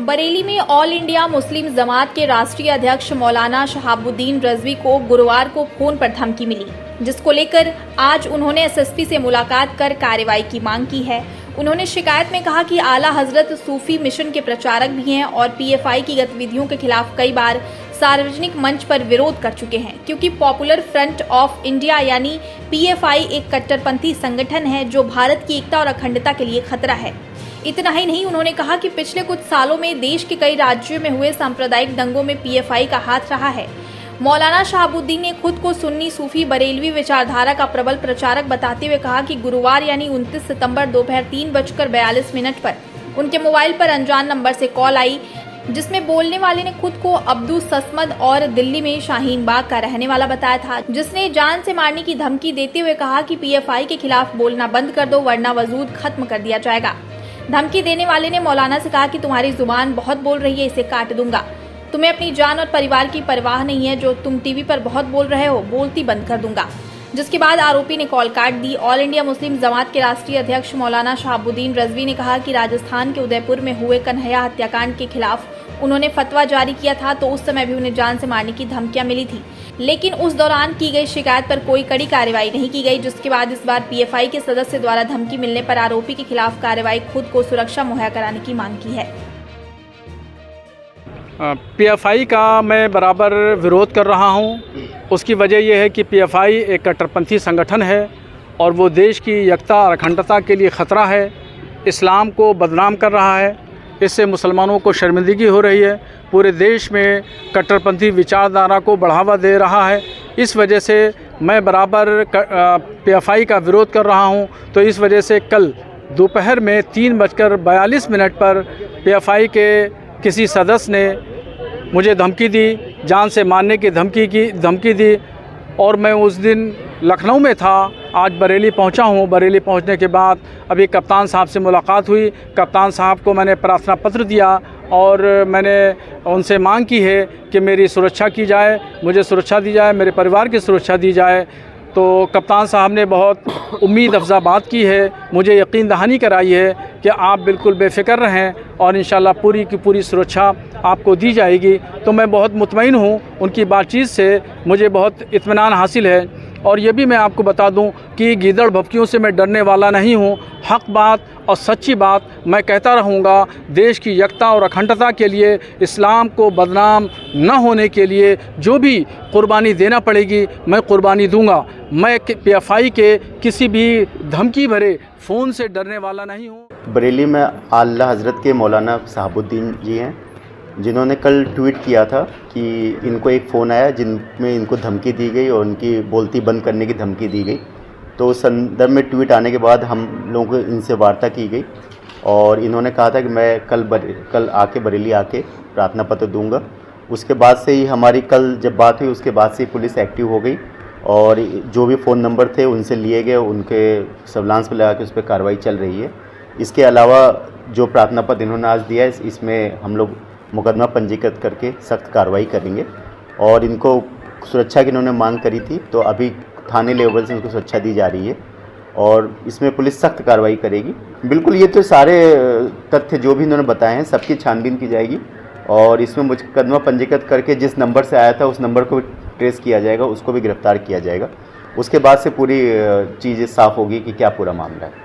बरेली में all India Muslim जमात के राष्ट्रीय अध्यक्ष मौलाना शहाबुद्दीन रजवी को गुरुवार को फोन पर धमकी मिली, जिसको लेकर आज उन्होंने एसएसपी से मुलाकात कर कार्रवाई की मांग की है। उन्होंने शिकायत में कहा कि आला हजरत सूफी मिशन के प्रचारक भी हैं और पीएफआई की गतिविधियों के खिलाफ कई बार सार्वजनिक मंच पर विरोध कर चुके हैं, क्योंकि पॉपुलर फ्रंट ऑफ इंडिया यानी पीएफआई एक कट्टरपंथी संगठन है जो भारत की एकता और अखंडता के लिए खतरा है। इतना ही नहीं, उन्होंने कहा कि पिछले कुछ सालों में देश के कई राज्यों में हुए सांप्रदायिक दंगों में पीएफआई का हाथ रहा है। मौलाना शहाबुद्दीन ने खुद को सुन्नी सूफी बरेलवी विचारधारा का प्रबल प्रचारक बताते हुए कहा कि गुरुवार यानी 29 सितंबर दोपहर 3:42 पर उनके मोबाइल पर अनजान नंबर से कॉल आई, जिसमें बोलने वाले ने खुद को अब्दुल ससमद और दिल्ली में शाहीन बाग का रहने वाला बताया था, जिसने जान से मारने की धमकी देते हुए कहा कि पीएफआई के खिलाफ बोलना बंद कर दो वरना वजूद खत्म कर दिया जाएगा। धमकी देने वाले ने मौलाना से कहा कि तुम्हारी जुबान बहुत बोल रही है, इसे काट दूंगा। तुम्हें अपनी जान और परिवार की परवाह नहीं है, जो तुम टीवी पर बहुत बोल रहे हो, बोलती बंद कर दूंगा। जिसके बाद आरोपी ने कॉल काट दी। ऑल इंडिया मुस्लिम जमात के राष्ट्रीय अध्यक्ष मौलाना शहाबुद्दीन रजवी ने कहा कि राजस्थान के उदयपुर में हुए कन्हैया हत्याकांड के खिलाफ उन्होंने फतवा जारी किया था, तो उस समय भी उन्हें जान से मारने की धमकियां मिली थी, लेकिन उस दौरान की गई शिकायत पर कोई कड़ी कार्रवाई नहीं की गई। जिसके बाद इस बार पीएफआई के सदस्य द्वारा धमकी मिलने पर आरोपी के खिलाफ कार्रवाई, खुद को सुरक्षा मुहैया कराने की मांग की है। पीएफआई का मैं बराबर विरोध कर रहा हूं। उसकी वजह यह है कि पीएफआई एक कट्टरपंथी संगठन है और वो देश की एकता और अखंडता के लिए ख़तरा है। इस्लाम को बदनाम कर रहा है, इससे मुसलमानों को शर्मिंदगी हो रही है। पूरे देश में कट्टरपंथी विचारधारा को बढ़ावा दे रहा है। इस वजह से मैं बराबर पीएफआई का विरोध कर रहा हूं। तो इस वजह से कल दोपहर में 3:42 पर पीएफआई के किसी सदस्य ने मुझे धमकी दी, जान से मारने की धमकी दी और मैं उस दिन लखनऊ में था, आज बरेली पहुंचा हूं। बरेली पहुंचने के बाद अभी कप्तान साहब से मुलाकात हुई। कप्तान साहब को मैंने प्रार्थना पत्र दिया और मैंने उनसे मांग की है कि मेरी सुरक्षा की जाए, मुझे सुरक्षा दी जाए, मेरे परिवार की सुरक्षा दी जाए। तो कप्तान साहब ने बहुत उम्मीद अफ़ज़ा बात की है, मुझे यकीन दहानी कराई है कि आप बिल्कुल बेफ़िक्र रहें और इंशाल्लाह पूरी की पूरी सुरक्षा आपको दी जाएगी। तो मैं बहुत मुतमईन हूँ, उनकी बातचीत से मुझे बहुत इत्मीनान हासिल है। और ये भी मैं आपको बता दूं कि गीदड़ भभकियों से मैं डरने वाला नहीं हूं। हक़ बात और सच्ची बात मैं कहता रहूँगा। देश की एकता और अखंडता के लिए, इस्लाम को बदनाम न होने के लिए जो भी कुर्बानी देना पड़ेगी मैं कुर्बानी दूंगा। मैं पीएफआई के किसी भी धमकी भरे फ़ोन से डरने वाला नहीं हूँ। बरेली में आला हज़रत के मौलाना शहाबुद्दीन जी हैं, जिन्होंने कल ट्वीट किया था कि इनको एक फ़ोन आया जिनमें इनको धमकी दी गई और उनकी बोलती बंद करने की धमकी दी गई। तो उस संदर्भ में ट्वीट आने के बाद हम लोगों को इनसे वार्ता की गई और इन्होंने कहा था कि मैं कल आके बरेली आके प्रार्थना पत्र दूंगा। उसके बाद से ही हमारी कल जब बात हुई उसके बाद से पुलिस एक्टिव हो गई और जो भी फ़ोन नंबर थे उनसे लिए गए, उनके सर्विलांस पर लगा के उस पर कार्रवाई चल रही है। इसके अलावा जो प्रार्थना पत्र इन्होंने आज दिया है, इसमें हम लोग मुकदमा पंजीकृत करके सख्त कार्रवाई करेंगे। और इनको सुरक्षा की इन्होंने मांग करी थी, तो अभी थाने लेवल से इनको सुरक्षा दी जा रही है और इसमें पुलिस सख्त कार्रवाई करेगी। बिल्कुल, ये तो सारे तथ्य जो भी इन्होंने बताए हैं सबकी छानबीन की जाएगी और इसमें मुकदमा पंजीकृत करके जिस नंबर से आया था उस नंबर को भी ट्रेस किया जाएगा, उसको भी गिरफ्तार किया जाएगा। उसके बाद से पूरी चीज़ें साफ़ होगी कि क्या पूरा मामला है।